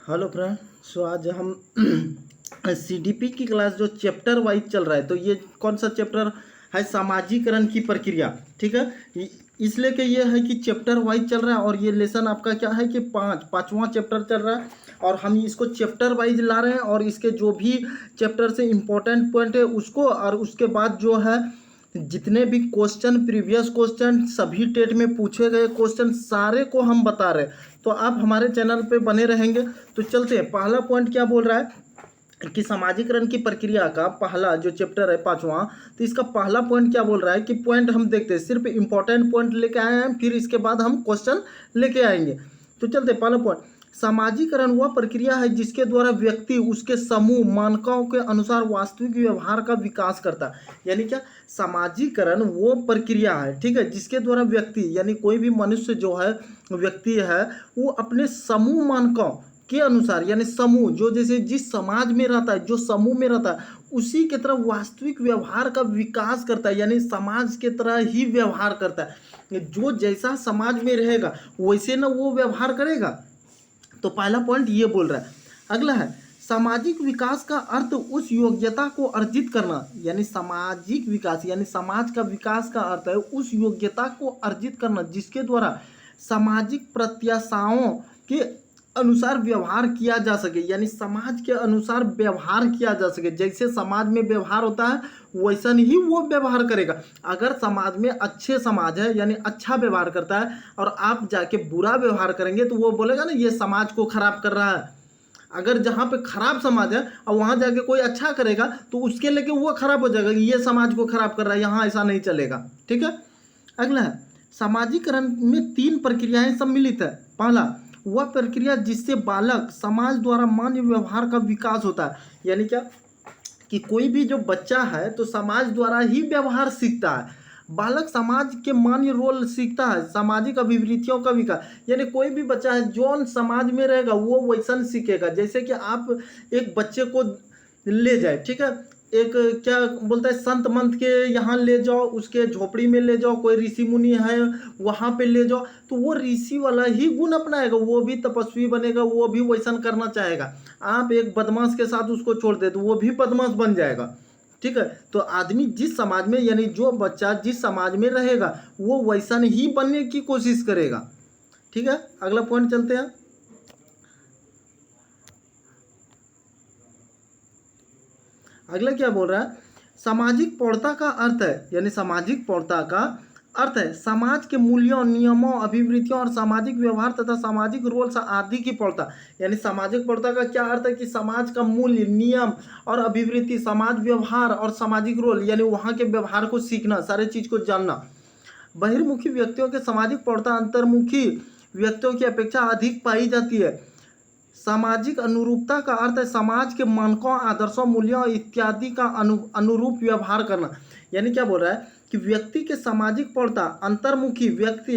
Hello friend. सो आज हम CDP की क्लास जो चैप्टर वाइज चल रहा है, तो ये कौन सा चैप्टर है? सामाजिकरण की प्रक्रिया। ठीक है, इसलिए कि ये है कि चैप्टर वाइज चल रहा है और ये लेसन आपका क्या है कि पांचवा चैप्टर चल रहा है और हम इसको चैप्टर वाइज ला रहे हैं और इसके जो भी चैप्टर से इम्पोर्टेंट पॉइंट है उसको, और उसके बाद जो है जितने भी क्वेश्चन, प्रीवियस क्वेश्चन, सभी टेट में पूछे गए क्वेश्चन सारे को हम बता रहे हैं। तो आप हमारे चैनल पे बने रहेंगे। तो चलते हैं, पहला पॉइंट क्या बोल रहा है कि सामाजिकरण की प्रक्रिया का पहला जो चैप्टर है पांचवा, तो इसका पहला पॉइंट क्या बोल रहा है कि पॉइंट हम देखते हैं, सिर्फ इंपॉर्टेंट पॉइंट लेके आए हैं, फिर इसके बाद हम क्वेश्चन लेके आएंगे। तो चलते पहला पॉइंट, सामाजिकरण वह प्रक्रिया है जिसके द्वारा व्यक्ति उसके समूह मानकों के अनुसार वास्तविक व्यवहार का विकास करता है। यानी क्या, सामाजिकरण वो प्रक्रिया है, ठीक है, जिसके द्वारा व्यक्ति यानी कोई भी मनुष्य जो है, व्यक्ति है, वो अपने समूह मानकों के अनुसार, यानी समूह जो जैसे जिस समाज में रहता है, जो समूह में रहता है, उसी के तरह वास्तविक व्यवहार का विकास करता है, यानी समाज के तरह ही व्यवहार करता है। जो जैसा समाज में रहेगा वैसे ना वो व्यवहार करेगा। तो पहला पॉइंट ये बोल रहा है। अगला है, सामाजिक विकास का अर्थ उस योग्यता को अर्जित करना, यानी सामाजिक विकास यानी समाज का विकास का अर्थ है उस योग्यता को अर्जित करना जिसके द्वारा सामाजिक प्रत्याशाओं के अनुसार व्यवहार किया जा सके, यानी समाज के अनुसार व्यवहार किया जा सके। जैसे समाज में व्यवहार होता है वैसा ही वो व्यवहार करेगा। अगर समाज में अच्छे समाज है यानी अच्छा व्यवहार करता है और आप जाके बुरा व्यवहार करेंगे तो वो बोलेगा ना ये समाज को खराब कर रहा है। अगर जहाँ पे खराब समाज है और वहाँ जाके कोई अच्छा करेगा तो उसके लेके वो खराब हो जाएगा, ये समाज को खराब कर रहा है, यहाँ ऐसा नहीं चलेगा। ठीक है, अगला है, सामाजिकरण में तीन प्रक्रियाएं सम्मिलित है। पहला, वह प्रक्रिया जिससे बालक समाज द्वारा मान्य व्यवहार का विकास होता है। यानी क्या कि कोई भी जो बच्चा है तो समाज द्वारा ही व्यवहार सीखता है। बालक समाज के मान्य रोल सीखता है, सामाजिक अभिवृत्तियों का विकास, यानी कोई भी बच्चा है जो समाज में रहेगा वो वैसा सीखेगा। जैसे कि आप एक बच्चे को ले जाए, ठीक है, एक क्या बोलता है संत मंत के यहाँ ले जाओ, उसके झोपड़ी में ले जाओ, कोई ऋषि मुनि है वहाँ पे ले जाओ, तो वो ऋषि वाला ही गुण अपनाएगा, वो भी तपस्वी बनेगा, वो भी वैसा करना चाहेगा। आप एक बदमाश के साथ उसको छोड़ दे तो वो भी बदमाश बन जाएगा। ठीक है, तो आदमी जिस समाज में यानी जो बच्चा जिस समाज में रहेगा वो वैसा ही बनने की कोशिश करेगा। ठीक है, अगला पॉइंट चलते हैं। अगला क्या बोल रहा है, सामाजिक प्रौढ़ता का अर्थ है, यानी सामाजिक प्रौढ़ता का अर्थ है समाज के मूल्यों, नियमों, अभिवृत्तियों और सामाजिक व्यवहार तथा सामाजिक रोल आदि की प्रौढ़ता। यानी सामाजिक प्रौढ़ता का क्या अर्थ है कि समाज का मूल्य, नियम और अभिवृत्ति, समाज व्यवहार और सामाजिक रोल, यानी वहाँ के व्यवहार को सीखना, सारे चीज को जानना। बहिर्मुखी व्यक्तियों के सामाजिक प्रौढ़ता अंतर्मुखी व्यक्तियों की अपेक्षा अधिक पाई जाती है। सामाजिक अनुरूपता का अर्थ है समाज के मानकों, आदर्शों, मूल्यों इत्यादि का अनुरूप व्यवहार करना। यानी क्या बोल रहा है कि व्यक्ति के सामाजिक प्रौढ़ता अंतर्मुखी व्यक्ति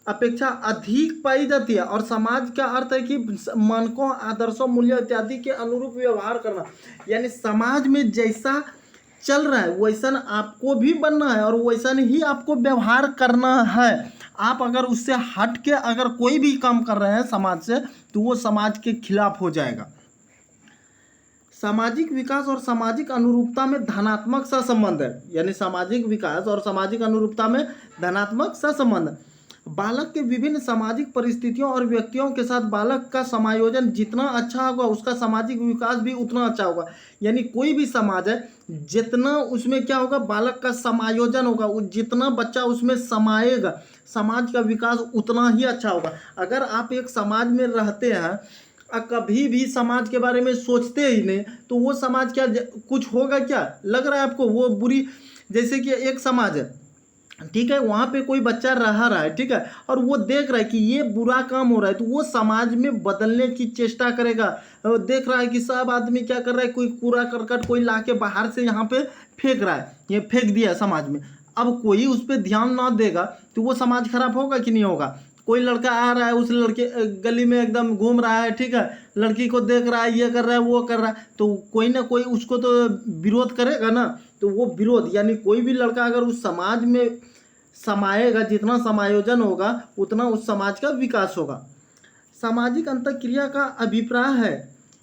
अपेक्षा अधिक पाई जाती है, और समाज का अर्थ है कि मानकों, आदर्शों, मूल्यों इत्यादि के अनुरूप व्यवहार करना। यानी समाज में जैसा चल रहा है वैसा आपको भी बनना है और वैसा ही आपको व्यवहार करना है। आप अगर उससे हट के अगर कोई भी काम कर रहे हैं समाज से तो वो समाज के खिलाफ हो जाएगा। सामाजिक विकास और सामाजिक अनुरूपता में धनात्मक सहसंबंध है, यानी सामाजिक विकास और सामाजिक अनुरूपता में धनात्मक सहसंबंध है। बालक के विभिन्न सामाजिक परिस्थितियों और व्यक्तियों के साथ बालक का समायोजन जितना अच्छा होगा उसका सामाजिक विकास भी उतना अच्छा होगा। यानी कोई भी समाज है जितना उसमें क्या होगा, बालक का समायोजन होगा, जितना बच्चा उसमें समाएगा समाज का विकास उतना ही अच्छा होगा। अगर आप एक समाज में रहते हैं कभी भी समाज के बारे में सोचते ही नहीं तो वो समाज क्या कुछ होगा, क्या लग रहा है आपको वो बुरी। जैसे कि एक समाज है, ठीक है, वहाँ पे कोई बच्चा रह रहा है, ठीक है, और वो देख रहा है कि ये बुरा काम हो रहा है तो वो समाज में बदलने की चेष्टा करेगा। देख रहा है कि सब आदमी क्या कर रहा है, कोई कूड़ा करकट कोई लाके बाहर से यहाँ पे फेंक रहा है, ये फेंक दिया समाज में, अब कोई उस पर ध्यान ना देगा तो वो समाज खराब होगा कि नहीं होगा। कोई लड़का आ रहा है, उस लड़के गली में एकदम घूम रहा है, ठीक है, लड़की को देख रहा है, ये कर रहा है वो कर रहा है, तो कोई ना कोई उसको तो विरोध करेगा ना। तो वो विरोध यानी कोई भी लड़का अगर उस समाज में समाएगा, जितना समायोजन होगा उतना उस समाज का विकास होगा। सामाजिक अंतःक्रिया का अभिप्राय है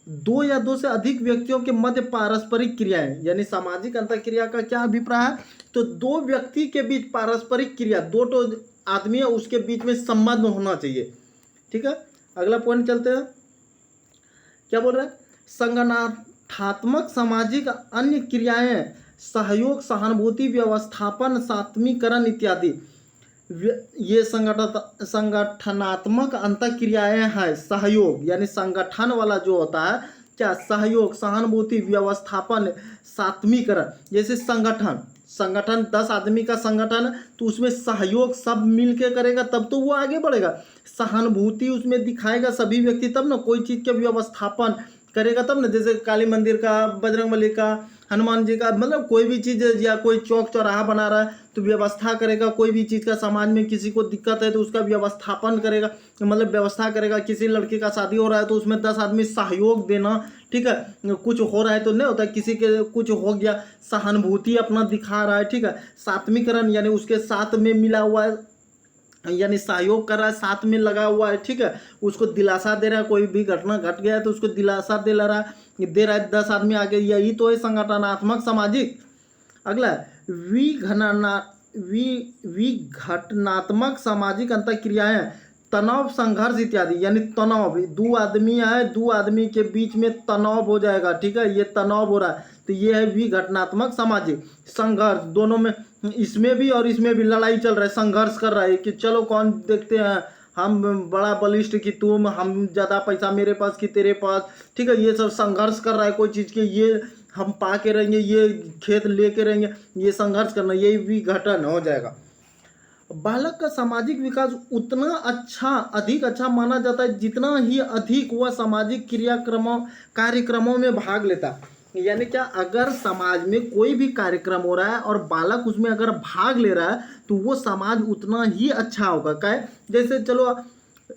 दो या दो से अधिक व्यक्तियों के मध्य पारस्परिक क्रियाएं। यानी सामाजिक अंतःक्रिया का क्या अभिप्राय है, तो दो व्यक्ति के बीच पारस्परिक क्रिया, दो तो आदमी है उसके बीच में संबंध होना चाहिए। ठीक है, अगला पॉइंट चलते हैं। क्या बोल रहा है, संगठनात्मक सामाजिक अन्य क्रियाएं सहयोग, सहानुभूति, व्यवस्थापन, सात्मीकरण इत्यादि। ये संगठनात्मक अंतःक्रियाएं हैं। सहयोग यानी संगठन वाला जो होता है, क्या सहयोग, सहानुभूति, व्यवस्थापन, सात्मीकरण। जैसे संगठन 10 आदमी का संगठन, तो उसमें सहयोग सब मिल के करेगा तब तो वो आगे बढ़ेगा। सहानुभूति उसमें दिखाएगा सभी व्यक्ति तब ना कोई चीज़ का व्यवस्थापन करेगा तब ना। जैसे काली मंदिर का, बजरंगबली का, हनुमान जी का, मतलब कोई भी चीज़ या कोई चौक चौराहा बना रहा है तो व्यवस्था करेगा। कोई भी चीज़ का समाज में किसी को दिक्कत है तो उसका व्यवस्थापन करेगा, मतलब व्यवस्था करेगा। किसी लड़की का शादी हो रहा है तो उसमें 10 आदमी सहयोग देना। ठीक है, कुछ हो रहा है तो नहीं होता, किसी के कुछ हो गया, सहानुभूति अपना दिखा रहा है। ठीक है, सात्मीकरण यानी उसके साथ में मिला हुआ है, यानी सहयोग कर रहा है, साथ में लगा हुआ है। ठीक है, उसको दिलासा दे रहा है, कोई भी घटना घट गया है तो उसको दिलासा दे रहा है 10 आदमी आगे। यही तो है संगठनात्मक सामाजिक। अगला विघटनात्मक सामाजिक अंतःक्रियाएं तनाव, संघर्ष इत्यादि। यानी तनाव, दो आदमी है, दो आदमी के बीच में तनाव हो जाएगा। ठीक है, ये तनाव हो रहा है तो ये है विघटनात्मक सामाजिक। संघर्ष, दोनों में, इसमें भी और इसमें भी लड़ाई चल रहा है, संघर्ष कर रहा है कि चलो कौन देखते हैं, हम बड़ा बलिष्ठ कि तुम, हम ज़्यादा पैसा मेरे पास कि तेरे पास। ठीक है, ये सब संघर्ष कर रहा है कोई चीज़ के, ये हम पा के रहेंगे, ये खेत लेके रहेंगे, ये संघर्ष करना, यही विघटन हो जाएगा। बालक का सामाजिक विकास उतना अधिक अच्छा माना जाता है जितना ही अधिक वह सामाजिक कार्यक्रमों में भाग लेता है। यानी क्या, अगर समाज में कोई भी कार्यक्रम हो रहा है और बालक उसमें अगर भाग ले रहा है तो वो समाज उतना ही अच्छा होगा। क्या है, जैसे चलो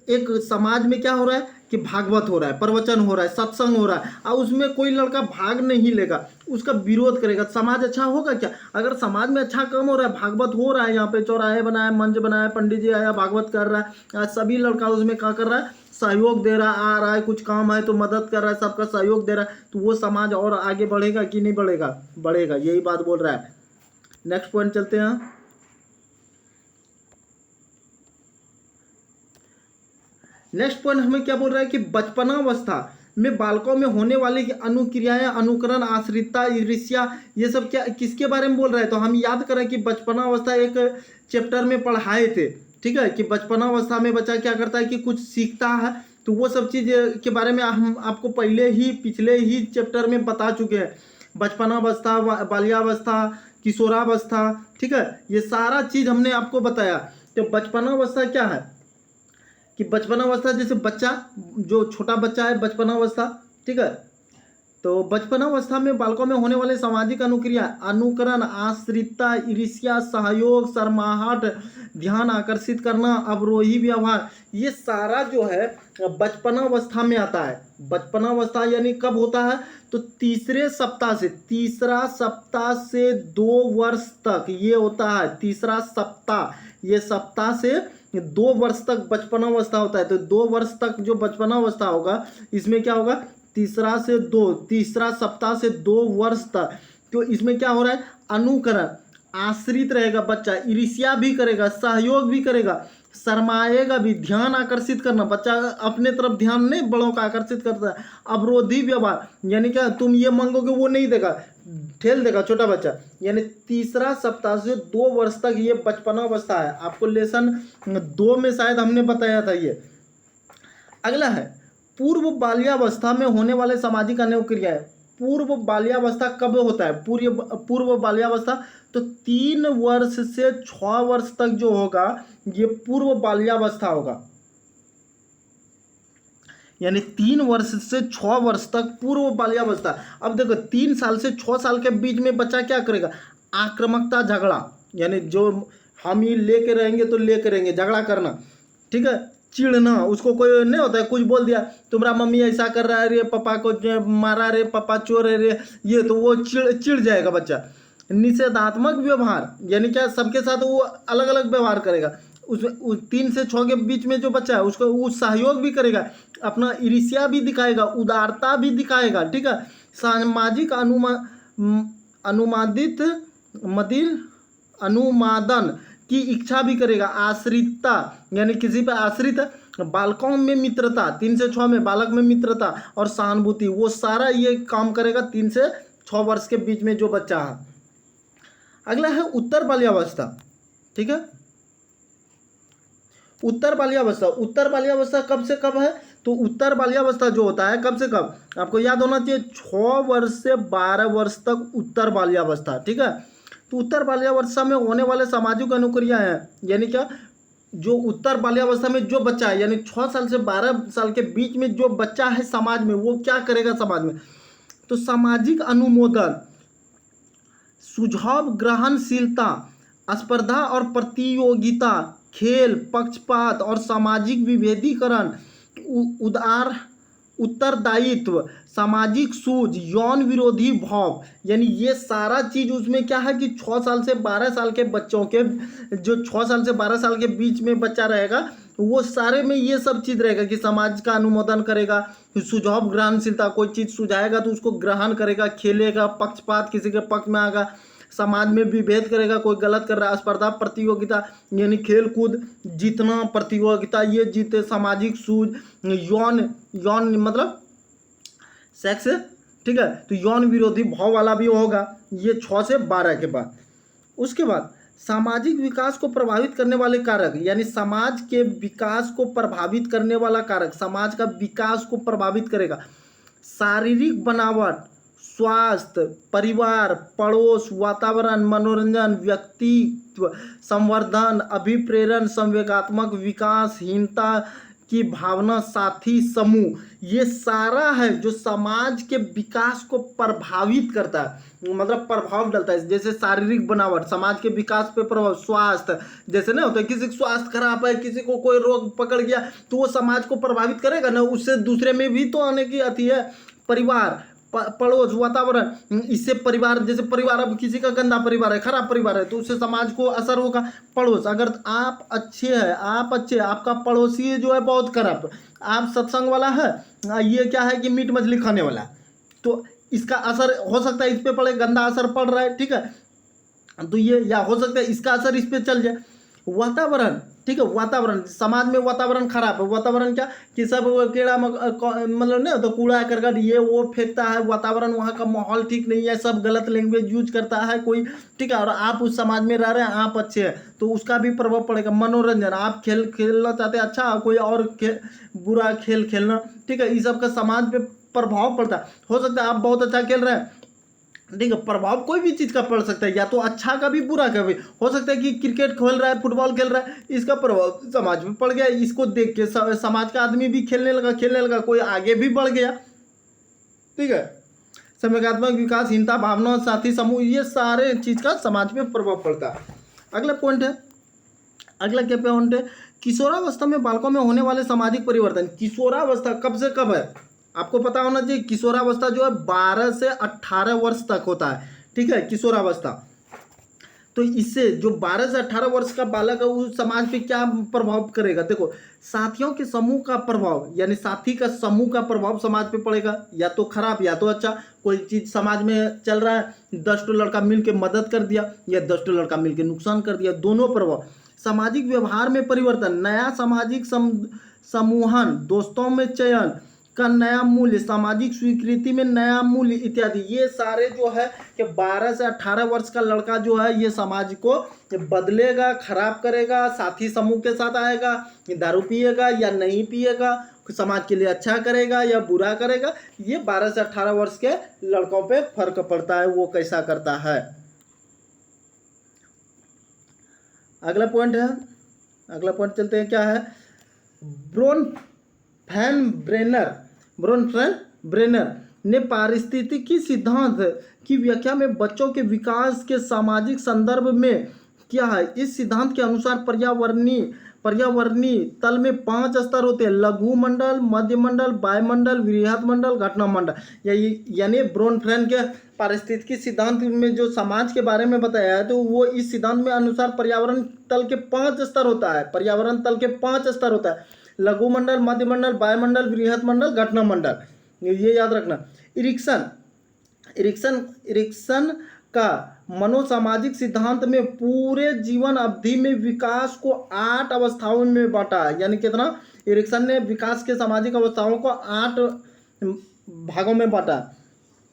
एक समाज में क्या हो रहा है कि भागवत हो रहा है, प्रवचन हो रहा है, सत्संग हो रहा है, और उसमें कोई लड़का भाग नहीं लेगा, उसका विरोध करेगा, समाज अच्छा होगा क्या? अगर समाज में अच्छा काम हो रहा है, भागवत हो रहा है, यहाँ पे चौराहे बनाए, मंच बनाया, पंडित जी आया, भागवत कर रहा है, सभी लड़का उसमें क्या कर रहा है, सहयोग दे रहा है, आ रहा है, कुछ काम है तो मदद कर रहा है, सबका सहयोग दे रहा है, तो वो समाज और आगे बढ़ेगा कि नहीं बढ़ेगा? बढ़ेगा, यही बात बोल रहा है। नेक्स्ट पॉइंट चलते हैं। नेक्स्ट पॉइंट हमें क्या बोल रहा है कि बचपनावस्था में बालकों में होने वाली अनुक्रियाएं, अनुकरण, आश्रितता, ईर्ष्या, ये सब क्या किसके बारे में बोल रहा है? तो हम याद करें कि बचपनावस्था एक चैप्टर में पढ़ाए थे। ठीक है, कि बचपनावस्था में बच्चा क्या करता है कि कुछ सीखता है, तो वो सब चीज़ के बारे में हम आपको पिछले ही चैप्टर में बता चुके हैं। बचपनावस्था, बाल्यावस्था, किशोरावस्था, ठीक है, ये सारा चीज़ हमने आपको बताया। तो बचपनावस्था क्या है कि बचपनावस्था जैसे बच्चा, जो छोटा बच्चा है, बचपनावस्था। ठीक है, तो बचपनावस्था में बालकों में होने वाले सामाजिक अनुक्रिया, अनुकरण, आश्रितता, ईर्ष्या, सहयोग, शर्माहट, ध्यान आकर्षित करना, अवरोही व्यवहार, ये सारा जो है बचपनावस्था में आता है। बचपनावस्था यानी कब होता है? तो तीसरा सप्ताह से 2 वर्ष तक ये होता है। तीसरा सप्ताह, ये सप्ताह से 2 वर्ष तक बचपनावस्था होता है। तो 2 वर्ष तक जो बचपनावस्था होगा, इसमें क्या होगा, तीसरा सप्ताह से 2 वर्ष तक। तो इसमें क्या हो रहा है, अनुकरण, आश्रित रहेगा बच्चा, ईर्ष्या भी करेगा, सहयोग भी करेगा, शर्माएगा भी, ध्यान आकर्षित करना, बच्चा अपने तरफ ध्यान नहीं बड़ों का आकर्षित करता है। अवरोधी व्यवहार यानी क्या, तुम ये मांगोगे वो नहीं देगा, ठेल देगा छोटा बच्चा। यानी तीसरा सप्ताह से 2 वर्ष तक ये बचपनावस्था है। आपको लेसन 2 में शायद हमने बताया था ये। अगला है पूर्व बाल्यावस्था में होने वाले सामाजिक अनुक्रियाएं। पूर्व बाल्यावस्था कब होता है? पूर्व बाल्यावस्था तो 3 वर्ष से 6 वर्ष तक जो होगा ये पूर्व बाल्यावस्था होगा। यानी 3 वर्ष से 6 वर्ष तक पूर्व बाल्यावस्था। अब देखो 3 साल से 6 साल के बीच में बच्चा क्या करेगा? आक्रामकता, झगड़ा, यानी जो हम ही लेके रहेंगे, झगड़ा करना। ठीक है, चिढ़ना, उसको कोई नहीं होता है, कुछ बोल दिया, तुम्हारा मम्मी ऐसा कर रहा है रे, पापा को मारा रे, पापा चोर है रे, ये तो वो चिढ़ जाएगा बच्चा। निषेधात्मक व्यवहार यानी क्या, सबके साथ वो अलग अलग व्यवहार करेगा, उस 3 से 6 के बीच में जो बच्चा है उसको वो सहयोग भी करेगा, अपना ईर्ष्या भी दिखाएगा, उदारता भी दिखाएगा, ठीक है। सामाजिक अनुमादित मदिर अनुमादन की इच्छा भी करेगा, आश्रितता यानी किसी पर आश्रित है, बालकों में मित्रता, 3 से 6 में बालक में मित्रता और सहानुभूति, वो सारा ये काम करेगा 3 से 6 वर्ष के बीच में जो बच्चा है। अगला है उत्तर बाल्यावस्था, ठीक है। उत्तर बाल्यावस्था, उत्तर बाल्यावस्था कब से कब है? तो उत्तर बाल्यावस्था जो होता है कब से कब, आपको याद होना चाहिए 6 वर्ष से 12 वर्ष तक उत्तर बाल्यावस्था, ठीक है। तो उत्तर बाल्यावस्था में होने वाले सामाजिक अनुक्रिया हैं, यानी क्या, जो उत्तर बाल्यावस्था में जो बच्चा है यानी 6 साल से 12 साल के बीच में जो बच्चा है समाज में, वो क्या करेगा समाज में? तो सामाजिक अनुमोदन, सुझाव ग्रहणशीलता, स्पर्धा और प्रतियोगिता, खेल, पक्षपात और सामाजिक विभेदीकरण, उत्तरदायित्व, सामाजिक सूझ, यौन विरोधी भाव, यानी ये सारा चीज उसमें क्या है कि 6 साल से 12 साल के बच्चों के, जो 6 साल से 12 साल के बीच में बच्चा रहेगा वो सारे में ये सब चीज रहेगा कि समाज का अनुमोदन करेगा, सुझाव ग्रहणशीलता, कोई चीज सुझाएगा तो उसको ग्रहण करेगा, खेलेगा, पक्षपात किसी के पक्ष में आएगा, समाज में विभेद करेगा, कोई गलत कर रहा है, स्पर्धा प्रतियोगिता यानी खेल कूद जीतना, प्रतियोगिता ये जीते, सामाजिक सूझ, यौन मतलब सेक्स, ठीक है। तो यौन विरोधी भाव वाला भी होगा ये 6 से 12 के बाद। उसके बाद सामाजिक विकास को प्रभावित करने वाले कारक, यानी समाज के विकास को प्रभावित करने वाला कारक, समाज का विकास को प्रभावित करेगा, शारीरिक बनावट, स्वास्थ्य, परिवार, पड़ोस, वातावरण, मनोरंजन, व्यक्तित्व संवर्धन, अभिप्रेरण, संवेगात्मक विकास, हीनता की भावना, साथी समूह, ये सारा है जो समाज के विकास को प्रभावित करता है, मतलब प्रभाव डालता है। जैसे शारीरिक बनावट, समाज के विकास पे प्रभाव, स्वास्थ्य, जैसे ना होता है किसी का स्वास्थ्य खराब है, किसी को कोई रोग पकड़ गया तो वो समाज को प्रभावित करेगा ना, उससे दूसरे में भी तो आने की आती है। परिवार, पड़ोस, वातावरण, इससे परिवार, जैसे परिवार अब किसी का गंदा परिवार है, खराब परिवार है तो उससे समाज को असर होगा। पड़ोस, अगर आप अच्छे हैं, आप अच्छे, आपका पड़ोसी जो है बहुत खराब, आप सत्संग वाला है, ये क्या है कि मीट मछली खाने वाला, तो इसका असर हो सकता है इस पे पड़े, गंदा असर पड़ रहा है, ठीक है। तो ये, या हो सकता है इसका असर इस पे चल जाए। वातावरण, ठीक है, वातावरण, समाज में वातावरण खराब है, वातावरण क्या कि सब कीड़ा मतलब नहीं तो कूड़ा करकट ये वो फेंकता है, वातावरण वहाँ का माहौल ठीक नहीं है, सब गलत लैंग्वेज यूज करता है कोई, ठीक है, और आप उस समाज में रह रहे हैं, आप अच्छे हैं तो उसका भी प्रभाव पड़ेगा। मनोरंजन, आप खेलना चाहते हैं अच्छा, कोई और बुरा खेल खेलना, ठीक है, इस सब का समाज पे प्रभाव पड़ता है। हो सकता है आप बहुत अच्छा खेल रहे हैं, ठीक है, प्रभाव कोई भी चीज़ का पड़ सकता है, या तो अच्छा का भी बुरा का भी। हो सकता है कि क्रिकेट खेल रहा है, फुटबॉल खेल रहा है, इसका प्रभाव समाज में पड़ गया, इसको देख के समाज का आदमी भी खेलने लगा, कोई आगे भी बढ़ गया, ठीक है। संवेगात्मक विकास, हीनता भावना, साथी समूह, ये सारे चीज़ का समाज में प्रभाव पड़ता है। अगला पॉइंट है, अगला क्या पॉइंट है, किशोरावस्था में बालकों में होने वाले सामाजिक परिवर्तन। किशोरावस्था कब से कब है आपको पता होना चाहिए। किशोरावस्था जो है 12 से 18 वर्ष तक होता है, ठीक है, किशोरावस्था। तो इससे जो 12 से 18 वर्ष का बालक है उस समाज पे क्या प्रभाव करेगा? देखो, साथियों के समूह का प्रभाव, यानी साथी का समूह का प्रभाव समाज पे पड़ेगा, या तो खराब या तो अच्छा। कोई चीज समाज में चल रहा है, 10 लड़का मिल के मदद कर दिया या 10 लड़का मिल के नुकसान कर दिया, दोनों प्रभाव। सामाजिक व्यवहार में परिवर्तन, नया सामाजिक समूहन, दोस्तों में चयन का नया मूल्य, सामाजिक स्वीकृति में नया मूल्य इत्यादि, ये सारे जो है कि 12 से 18 वर्ष का लड़का जो है ये समाज को बदलेगा, खराब करेगा, साथी समूह के साथ आएगा, दारू पिएगा या नहीं पिएगा, समाज के लिए अच्छा करेगा या बुरा करेगा, ये 12 से 18 वर्ष के लड़कों पे फर्क पड़ता है, वो कैसा करता है। अगला पॉइंट है, अगला पॉइंट चलते हैं, क्या है, ब्रोनफेन-ब्रेनर ने पारिस्थितिकी सिद्धांत की व्याख्या में बच्चों के विकास के सामाजिक संदर्भ में किया है। इस सिद्धांत के अनुसार पर्यावरणीय पर्यावरणीय तल में 5 स्तर होते हैं, लघु मंडल, मध्य मंडल, वायुमंडल, वृहद मंडल, घटना मंडल। यानी ब्रोनफ्रेंड के पारिस्थितिकी सिद्धांत में जो समाज के बारे में बताया है, तो वो इस सिद्धांत में अनुसार पर्यावरण तल के 5 स्तर होता है। पर्यावरण तल के 5 स्तर होता है, लघु मंडल, मध्य मंडल, वायुमंडल, वृहद मंडल, घटना मंडल। ये याद रखना। इरिक्सन का मनोसामाजिक सिद्धांत में पूरे जीवन अवधि में विकास को 8 अवस्थाओं में बांटा है। यानी कितना? इरिक्सन ने विकास के सामाजिक अवस्थाओं को 8 भागों में बांटा।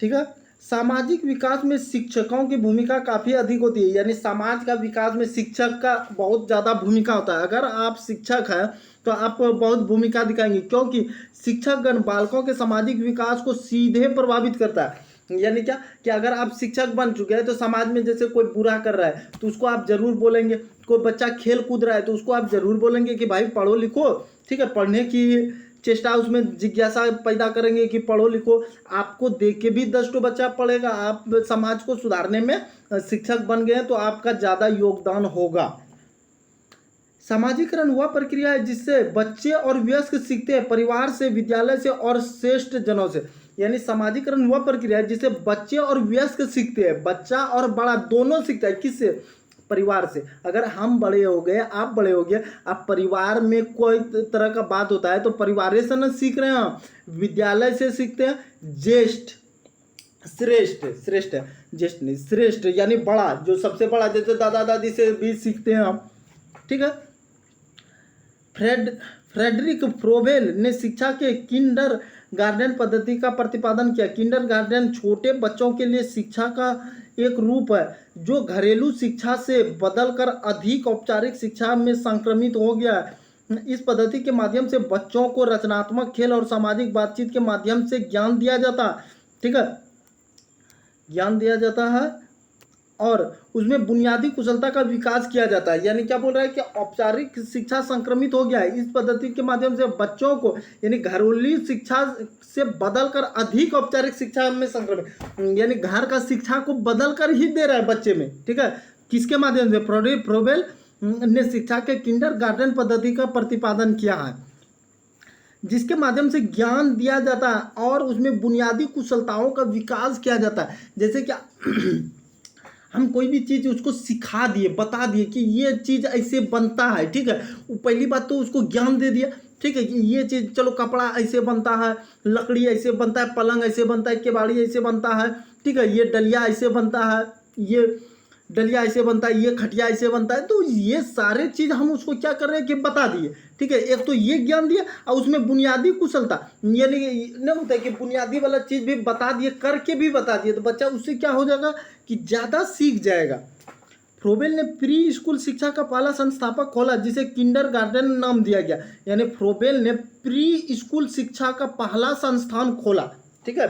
ठीक है। सामाजिक विकास में शिक्षकों की भूमिका काफ़ी अधिक होती है। यानी समाज का विकास में शिक्षक का बहुत ज़्यादा भूमिका होता है। अगर आप शिक्षक हैं तो आप बहुत भूमिका दिखाएंगे, क्योंकि शिक्षकगण बालकों के सामाजिक विकास को सीधे प्रभावित करता है। यानी क्या कि अगर आप शिक्षक बन चुके हैं तो समाज में जैसे कोई बुरा कर रहा है तो उसको आप जरूर बोलेंगे। कोई बच्चा खेल कूद रहा है तो उसको आप जरूर बोलेंगे कि भाई पढ़ो लिखो। ठीक है, पढ़ने की चेष्टा, उसमें जिज्ञासा पैदा करेंगे कि पढ़ो लिखो। आपको देख के भी 10 तो बच्चा पढ़ेगा। आप समाज को सुधारने में शिक्षक बन गए तो आपका ज़्यादा योगदान होगा। सामाजिकरण वह प्रक्रिया है जिससे बच्चे और वयस्क सीखते हैं, परिवार से, विद्यालय से और श्रेष्ठ जनों से। यानी सामाजिकरण वह प्रक्रिया है जिससे बच्चे और वयस्क सीखते हैं, बच्चा और बड़ा दोनों सीखता है। किससे? परिवार से। अगर हम बड़े हो गए, आप बड़े हो गए, आप परिवार में कोई तरह का बात होता है तो परिवार से न सीख रहे हैं, विद्यालय से सीखते हैं। ज्येष्ठ, ज्येष्ठ नहीं, श्रेष्ठ यानी बड़ा, जो सबसे बड़ा, जैसे दादा दादी से भी सीखते हैं हम। ठीक है। फ्रेडरिक फ्रोबेल ने शिक्षा के किंडर गार्डन पद्धति का प्रतिपादन किया। किंडर गार्डन छोटे बच्चों के लिए शिक्षा का एक रूप है जो घरेलू शिक्षा से बदलकर अधिक औपचारिक शिक्षा में संक्रमित हो गया है। इस पद्धति के माध्यम से बच्चों को रचनात्मक खेल और सामाजिक बातचीत के माध्यम से ज्ञान दिया जाता है। ठीक है, ज्ञान दिया जाता है और उसमें बुनियादी कुशलता का विकास किया जाता है। यानी क्या बोल रहा है कि औपचारिक शिक्षा संक्रमित हो गया है। इस पद्धति के माध्यम से बच्चों को यानी घरेलू शिक्षा से बदलकर अधिक औपचारिक शिक्षा में संक्रमित, यानी घर का शिक्षा को बदलकर ही दे रहा है बच्चे में। ठीक है, किसके माध्यम से? फ्रेडरिक फ्रोबेल ने शिक्षा के किंडर गार्डन पद्धति का प्रतिपादन किया है, जिसके माध्यम से ज्ञान दिया जाता है और उसमें बुनियादी कुशलताओं का विकास किया जाता है। जैसे क्या हम कोई भी चीज़ उसको सिखा दिए, बता दिए कि ये चीज़ ऐसे बनता है। ठीक है, पहली बात तो उसको ज्ञान दे दिया। ठीक है, कि ये चीज़, चलो कपड़ा ऐसे बनता है, लकड़ी ऐसे बनता है, पलंग ऐसे बनता है, केवाड़ी ऐसे बनता है। ठीक है, ये डलिया ऐसे बनता है, ये डलिया ऐसे बनता है, ये खटिया ऐसे बनता है। तो ये सारे चीज़ हम उसको क्या कर रहे हैं कि बता दिए। ठीक है, एक तो ये ज्ञान दिया और उसमें बुनियादी कुशलता, यानी नहीं होता है कि बुनियादी वाला चीज़ भी बता दिए, करके भी बता दिए, तो बच्चा उससे क्या हो जाएगा कि ज़्यादा सीख जाएगा। फ्रोबेल ने प्री स्कूल शिक्षा का पहला संस्थापक खोला जिसे किंडर गार्डन नाम दिया गया। यानी फ्रोबेल ने प्री स्कूल शिक्षा का पहला संस्थान खोला। ठीक है,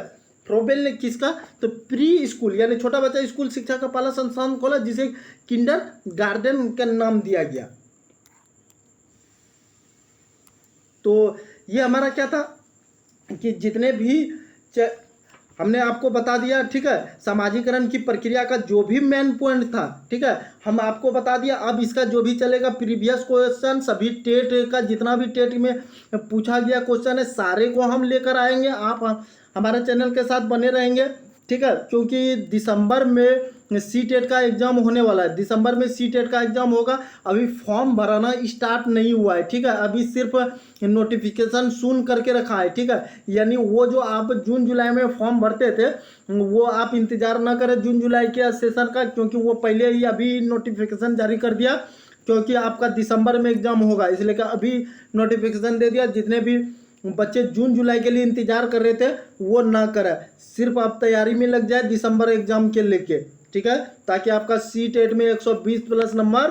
फ्रोबेल ने किसका? तो प्री स्कूल यानी छोटा बच्चा स्कूल शिक्षा का पहला संस्थान खोला जिसे किंडर गार्डन का नाम दिया गया। तो ये हमारा क्या था कि जितने भी हमने आपको बता दिया। ठीक है, सामाजिकरण की प्रक्रिया का जो भी मेन पॉइंट था, ठीक है, हम आपको बता दिया। अब इसका जो भी चलेगा प्रीवियस क्वेश्चन, सभी टेट का जितना भी टेट में पूछा गया क्वेश्चन है, सारे को हम लेकर आएंगे। आप हमारे चैनल के साथ बने रहेंगे। ठीक है, क्योंकि दिसंबर में सी टेट का एग्ज़ाम होने वाला है। दिसंबर में सी टेट का एग्ज़ाम होगा। अभी फॉर्म भराना स्टार्ट नहीं हुआ है। ठीक है, अभी सिर्फ नोटिफिकेशन सुन करके रखा है। ठीक है, यानी वो जो आप जून जुलाई में फॉर्म भरते थे वो आप इंतज़ार ना करें जून जुलाई के सेशन का, क्योंकि वो पहले ही अभी नोटिफिकेशन जारी कर दिया, क्योंकि आपका दिसंबर में एग्ज़ाम होगा, इसलिए कि अभी नोटिफिकेशन दे दिया। जितने भी बच्चे जून जुलाई के लिए इंतजार कर रहे थे वो ना करें, सिर्फ आप तैयारी में लग जाए दिसंबर एग्जाम के लेके। ठीक है, ताकि आपका सी टेट में 120 प्लस नंबर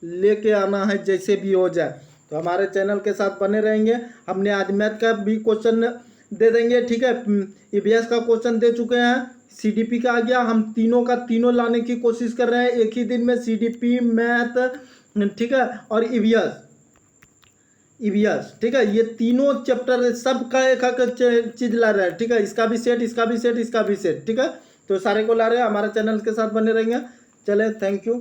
लेके आना है, जैसे भी हो जाए। तो हमारे चैनल के साथ बने रहेंगे। हमने आज मैथ का भी क्वेश्चन दे देंगे। ठीक है, ईवीएस का क्वेश्चन दे चुके हैं, सीडीपी का आ गया। हम तीनों का तीनों लाने की कोशिश कर रहे हैं एक ही दिन में, सीडीपी, मैथ, ठीक है, और ईवीएस। ठीक है, ये तीनों चैप्टर सबका एक चीज ला रहा है। ठीक है, इसका भी सेट, इसका भी सेट, इसका भी सेट। ठीक है, तो सारे को ला रहे हैं। हमारे चैनल के साथ बने रहेंगे। चले, थैंक यू।